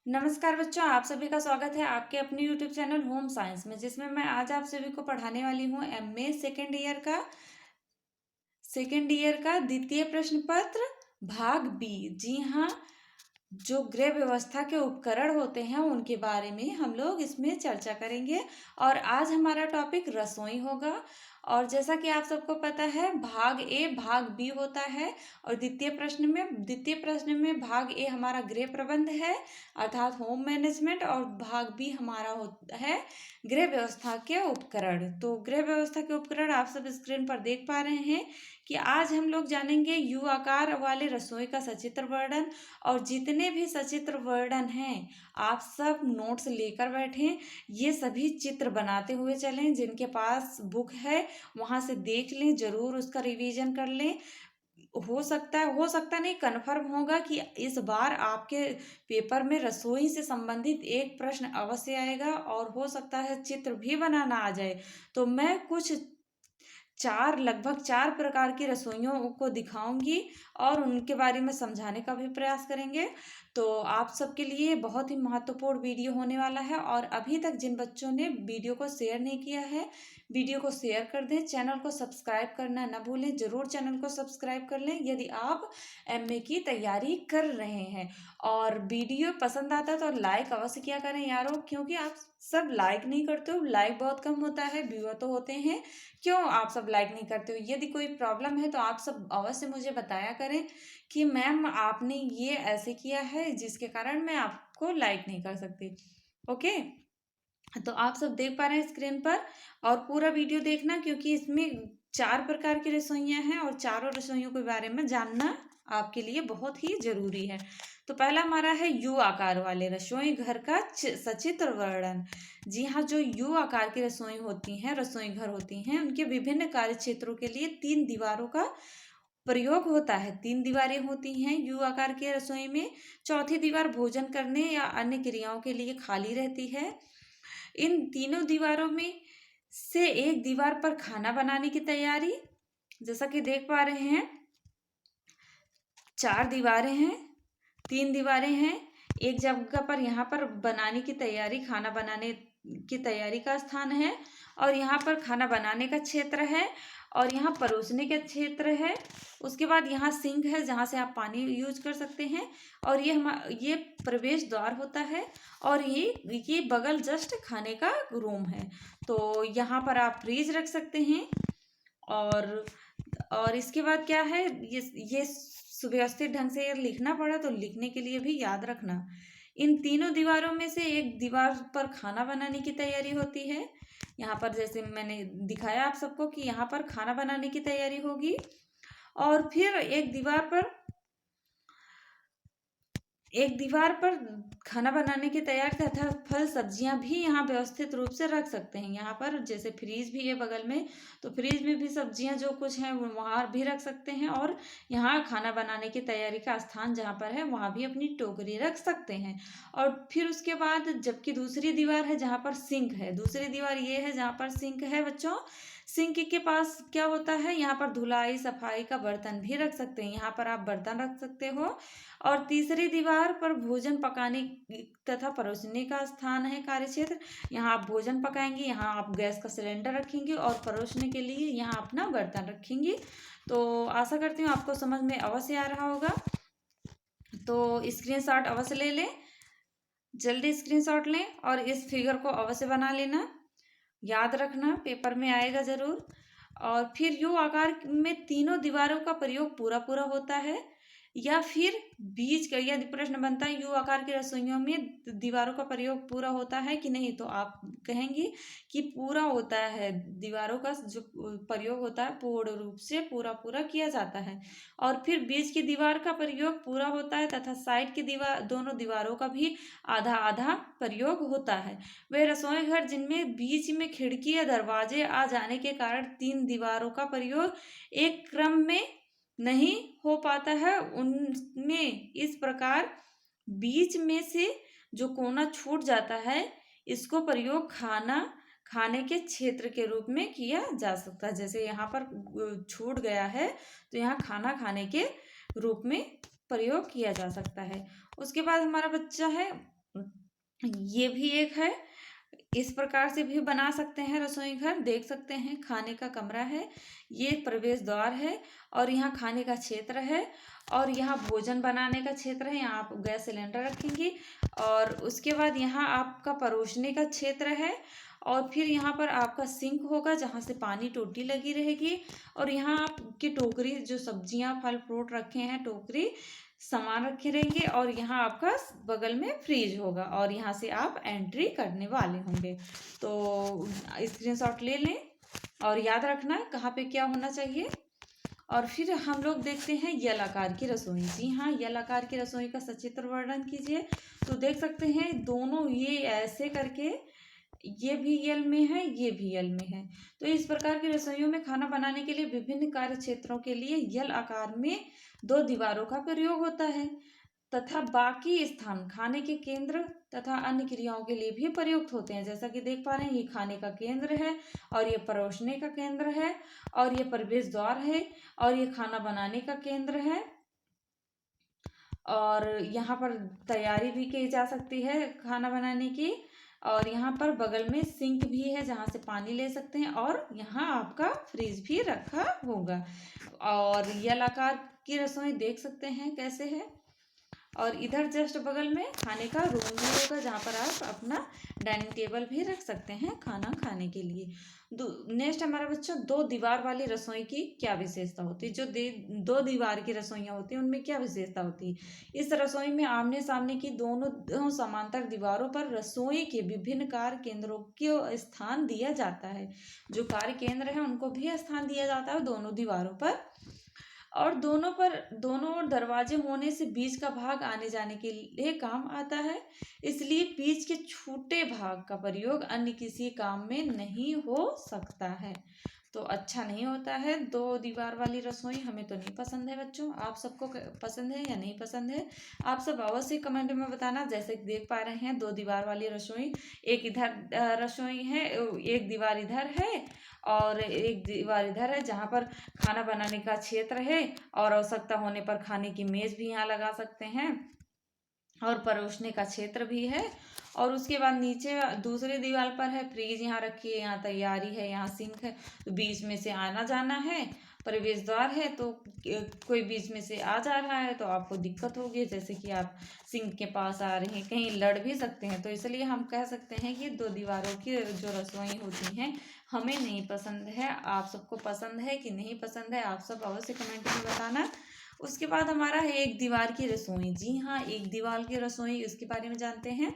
नमस्कार बच्चों, आप सभी का स्वागत है आपके अपने यूट्यूब चैनल होम साइंस में, जिसमें मैं आज आप सभी को पढ़ाने वाली हूँ एमए सेकेंड ईयर का द्वितीय प्रश्न पत्र भाग बी। जी हाँ, जो गृह व्यवस्था के उपकरण होते हैं उनके बारे में हम लोग इसमें चर्चा करेंगे। और आज हमारा टॉपिक रसोई होगा। और जैसा कि आप सबको पता है, भाग ए भाग बी होता है। और द्वितीय प्रश्न में भाग ए हमारा गृह प्रबंध है, अर्थात होम मैनेजमेंट। और भाग बी हमारा होता है गृह व्यवस्था के उपकरण। तो गृह व्यवस्था के उपकरण आप सब स्क्रीन पर देख पा रहे हैं कि आज हम लोग जानेंगे यू आकार वाले रसोई का सचित्र वर्णन। और जितने भी सचित्र वर्णन हैं आप सब नोट्स लेकर बैठें, ये सभी चित्र बनाते हुए चलें। जिनके पास बुक है वहां से देख लें, जरूर उसका रिवीजन कर लें। हो सकता नहीं, कन्फर्म होगा कि इस बार आपके पेपर में रसोई से संबंधित एक प्रश्न अवश्य आएगा, और हो सकता है चित्र भी बनाना आ जाए। तो मैं कुछ लगभग चार प्रकार की रसोइयों को दिखाऊंगी और उनके बारे में समझाने का भी प्रयास करेंगे। तो आप सबके लिए बहुत ही महत्वपूर्ण वीडियो होने वाला है। और अभी तक जिन बच्चों ने वीडियो को शेयर नहीं किया है, वीडियो को शेयर कर दें। चैनल को सब्सक्राइब करना ना भूलें, जरूर चैनल को सब्सक्राइब कर लें यदि आप एमए की तैयारी कर रहे हैं। और वीडियो पसंद आता तो लाइक अवश्य किया करें यारों, क्योंकि आप सब लाइक नहीं करते हो। लाइक बहुत कम होता है, व्यूअर तो होते हैं। क्यों आप सब लाइक नहीं करते हो? यदि कोई प्रॉब्लम है तो आप सब अवश्य मुझे बताया करें कि मैम आपने ये ऐसे किया है जिसके कारण मैं आपको लाइक नहीं कर सकती। ओके, तो आप सब देख पा रहे हैं स्क्रीन पर। और पूरा वीडियो देखना, क्योंकि इसमें चार प्रकार की रसोइयाँ हैं और चारों रसोइयों के बारे में जानना आपके लिए बहुत ही जरूरी है। तो पहला हमारा है यू आकार वाले रसोई घर का सचित्र वर्णन। जी हाँ, जो यू आकार की रसोई घर होती हैं, उनके विभिन्न कार्य क्षेत्रों के लिए तीन दीवारों का प्रयोग होता है। तीन दीवारें होती हैं यू आकार के रसोई में। चौथी दीवार भोजन करने या अन्य क्रियाओं के लिए खाली रहती है। इन तीनों दीवारों में से एक दीवार पर खाना बनाने की तैयारी, जैसा कि देख पा रहे हैं चार दीवारें हैं, तीन दीवारें हैं। एक जगह पर यहाँ पर बनाने की तैयारी, खाना बनाने की तैयारी का स्थान है। और यहाँ पर खाना बनाने का क्षेत्र है, और यहाँ परोसने का क्षेत्र है। उसके बाद यहाँ सिंक है जहाँ से आप पानी यूज कर सकते हैं। और ये प्रवेश द्वार होता है। और ये बगल जस्ट खाने का रूम है। तो यहाँ पर आप फ्रीज रख सकते हैं। और इसके बाद क्या है, ये सुव्यवस्थित ढंग से ये लिखना पड़ा तो लिखने के लिए भी याद रखना। इन तीनों दीवारों में से एक दीवार पर खाना बनाने की तैयारी होती है। यहाँ पर जैसे मैंने दिखाया आप सबको कि यहाँ पर खाना बनाने की तैयारी होगी। और फिर एक दीवार पर खाना बनाने की तैयार तथा फल सब्जियां भी यहाँ व्यवस्थित रूप से रख सकते हैं। यहाँ पर जैसे फ्रीज भी है बगल में, तो फ्रीज में भी सब्जियां जो कुछ हैं वो वहाँ भी रख सकते हैं। और यहाँ खाना बनाने की तैयारी का स्थान जहाँ पर है वहाँ भी अपनी टोकरी रख सकते हैं। और फिर उसके बाद जबकि दूसरी दीवार है जहाँ पर सिंक है, दूसरी दीवार ये है जहाँ पर सिंक है बच्चों। सिंक के पास क्या होता है, यहाँ पर धुलाई सफाई का बर्तन भी रख सकते हैं, यहाँ पर आप बर्तन रख सकते हो। और तीसरी दीवार पर भोजन पकाने तथा परोसने का स्थान है, कार्य क्षेत्र। यहाँ आप भोजन पकाएंगे, यहाँ आप गैस का सिलेंडर रखेंगे, और परोसने के लिए यहाँ अपना बर्तन रखेंगे। तो आशा करती हूँ आपको समझ में अवश्य आ रहा होगा। तो स्क्रीनशॉट अवश्य ले लें, जल्दी स्क्रीनशॉट लें और इस फिगर को अवश्य बना लेना, याद रखना पेपर में आएगा जरूर। और फिर यू आकार में तीनों दीवारों का प्रयोग पूरा पूरा होता है, या फिर बीच का यदि प्रश्न बनता है यू आकार की रसोइयों में दीवारों का प्रयोग पूरा होता है कि नहीं, तो आप कहेंगे कि पूरा होता है। दीवारों का जो प्रयोग होता है पूर्ण रूप से पूरा पूरा किया जाता है। और फिर बीच की दीवार का प्रयोग पूरा होता है तथा साइड की दीवार, दोनों दीवारों का भी आधा आधा प्रयोग होता है। वे रसोई घर जिनमें बीच में खिड़की या दरवाजे आ जाने के कारण तीन दीवारों का प्रयोग एक क्रम में नहीं हो पाता है, उनमें इस प्रकार बीच में से जो कोना छूट जाता है इसको प्रयोग खाने के क्षेत्र के रूप में किया जा सकता है। जैसे यहाँ पर छूट गया है तो यहाँ खाना खाने के रूप में प्रयोग किया जा सकता है। उसके बाद हमारा बच्चा है ये भी एक है। इस प्रकार से भी बना सकते हैं रसोई घर। देख सकते हैं खाने का कमरा है, ये प्रवेश द्वार है और यहाँ खाने का क्षेत्र है और यहाँ भोजन बनाने का क्षेत्र है। यहाँ आप गैस सिलेंडर रखेंगे और उसके बाद यहाँ आपका परोसने का क्षेत्र है और फिर यहाँ पर आपका सिंक होगा जहाँ से पानी टोटी लगी रहेगी और यहाँ आपकी टोकरी जो सब्जियाँ फल फ्रूट रखे हैं टोकरी सामान रखे रहेंगे और यहाँ आपका बगल में फ्रीज होगा और यहाँ से आप एंट्री करने वाले होंगे। तो स्क्रीनशॉट ले लें और याद रखना कहाँ पे क्या होना चाहिए। और फिर हम लोग देखते हैं यल आकार की रसोई। जी हाँ, यल आकार की रसोई का सचित्र वर्णन कीजिए। तो देख सकते हैं दोनों ये ऐसे करके, ये भी यल में है, ये भी यल में है। तो इस प्रकार की रसोइयों में खाना बनाने के लिए विभिन्न कार्य क्षेत्रों के लिए यल आकार में 2 दीवारों का प्रयोग होता है तथा बाकी स्थान खाने के केंद्र तथा अन्य क्रियाओं के लिए भी प्रयुक्त होते हैं। जैसा कि देख पा रहे हैं, ये खाने का केंद्र है और ये परोसने का केंद्र है और ये प्रवेश द्वार है और ये खाना बनाने का केंद्र है और यहाँ पर तैयारी भी की जा सकती है खाना बनाने की। और यहाँ पर बगल में सिंक भी है जहाँ से पानी ले सकते हैं और यहाँ आपका फ्रिज भी रखा होगा। और यल आकार की रसोई देख सकते हैं कैसे है। और इधर जस्ट बगल में खाने का रूम भी होगा जहाँ पर आप अपना डाइनिंग टेबल भी रख सकते हैं खाना खाने के लिए। नेक्स्ट हमारा बच्चों 2 दीवार वाली रसोई की क्या विशेषता होती है। जो 2 दीवार की रसोइयाँ होती हैं उनमें क्या विशेषता होती है। इस रसोई में आमने सामने की दोनों समांतर दीवारों पर रसोई के विभिन्न कार्य केंद्रों को स्थान दिया जाता है। जो कार्य केंद्र है उनको भी स्थान दिया जाता है दोनों दीवारों पर। और दोनों ओर दरवाजे होने से बीच का भाग आने जाने के लिए काम आता है। इसलिए बीच के छोटे भाग का प्रयोग अन्य किसी काम में नहीं हो सकता है। तो अच्छा नहीं होता है 2 दीवार वाली रसोई। हमें तो नहीं पसंद है बच्चों। आप सबको पसंद है या नहीं पसंद है, आप सब अवश्य कमेंट में बताना। जैसे कि देख पा रहे हैं 2 दीवार वाली रसोई, एक इधर रसोई है, एक दीवार इधर है और एक दीवार इधर है जहाँ पर खाना बनाने का क्षेत्र है और आवश्यकता होने पर खाने की मेज भी यहाँ लगा सकते हैं और परोसने का क्षेत्र भी है। और उसके बाद नीचे दूसरी दीवार पर है फ्रीज, यहाँ रखिए, यहाँ तैयारी है, यहाँ सिंक है। तो बीच में से आना जाना है, प्रवेश द्वार है, तो कोई बीच में से आ जा रहा है तो आपको दिक्कत होगी। जैसे कि आप सिंक के पास आ रहे हैं, कहीं लड़ भी सकते हैं। तो इसलिए हम कह सकते हैं कि 2 दीवारों की जो रसोई होती हैं हमें नहीं पसंद है। आप सबको पसंद है कि नहीं पसंद है, आप सब अवश्य कमेंट में बताना। उसके बाद हमारा है एक दीवार की रसोई। जी हाँ, एक दीवार की रसोई, उसके बारे में जानते हैं।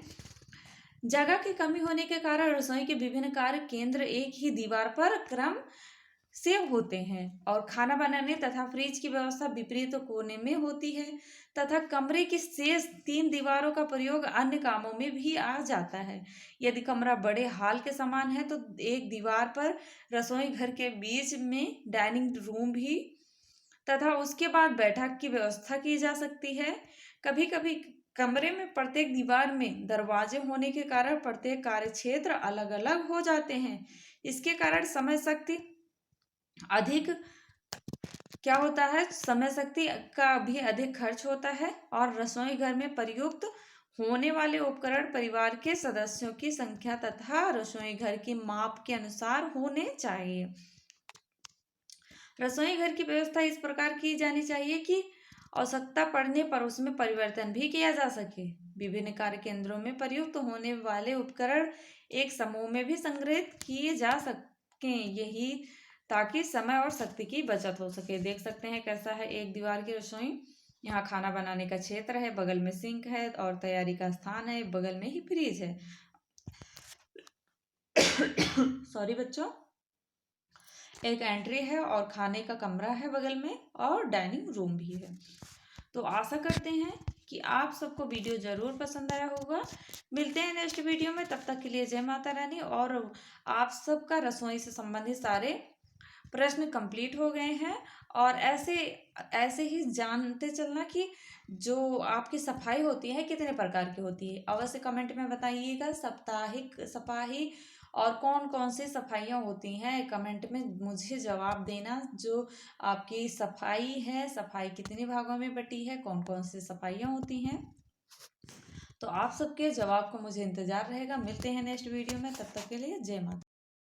जगह की कमी होने के कारण रसोई के विभिन्न कार्य केंद्र एक ही दीवार पर क्रम से होते हैं और खाना बनाने तथा फ्रिज की व्यवस्था विपरीत कोने में होती है तथा कमरे की शेष 3 दीवारों का प्रयोग अन्य कामों में भी आ जाता है। यदि कमरा बड़े हॉल के समान है तो एक दीवार पर रसोई घर के बीच में डाइनिंग रूम भी तथा उसके बाद बैठक की व्यवस्था की जा सकती है। कभी कभी कमरे में प्रत्येक दीवार में दरवाजे होने के कारण प्रत्येक कार्य क्षेत्र अलग अलग हो जाते हैं। इसके कारण समय शक्ति अधिक क्या होता है, समय शक्ति का भी अधिक खर्च होता है और रसोई घर में प्रयुक्त होने वाले उपकरण परिवार के सदस्यों की संख्या तथा रसोई घर के माप के अनुसार होने चाहिए। रसोई घर की व्यवस्था इस प्रकार की जानी चाहिए कि आवश्यकता पड़ने पर उसमें परिवर्तन भी किया जा सके। विभिन्न कार्य केंद्रों में प्रयुक्त होने वाले उपकरण एक समूह में भी संग्रहित किए जा सकें, यही ताकि समय और शक्ति की बचत हो सके। देख सकते हैं कैसा है एक दीवार की रसोई। यहाँ खाना बनाने का क्षेत्र है, बगल में सिंक है और तैयारी का स्थान है, बगल में ही फ्रिज है। सॉरी बच्चों, एक एंट्री है और खाने का कमरा है बगल में और डाइनिंग रूम भी है। तो आशा करते हैं कि आप सबको वीडियो ज़रूर पसंद आया होगा। मिलते हैं नेक्स्ट वीडियो में, तब तक के लिए जय माता रानी। और आप सबका रसोई से संबंधित सारे प्रश्न कंप्लीट हो गए हैं और ऐसे ही जानते चलना कि जो आपकी सफाई होती है कितने प्रकार की होती है। अवश्य कमेंट में बताइएगा साप्ताहिक सफाई और कौन कौन सी सफाइयाँ होती हैं, कमेंट में मुझे जवाब देना। जो आपकी सफाई है, सफाई कितने भागों में बटी है, कौन कौन सी सफाइयाँ होती हैं। तो आप सबके जवाब का मुझे इंतज़ार रहेगा। मिलते हैं नेक्स्ट वीडियो में, तब तक के लिए जय माता।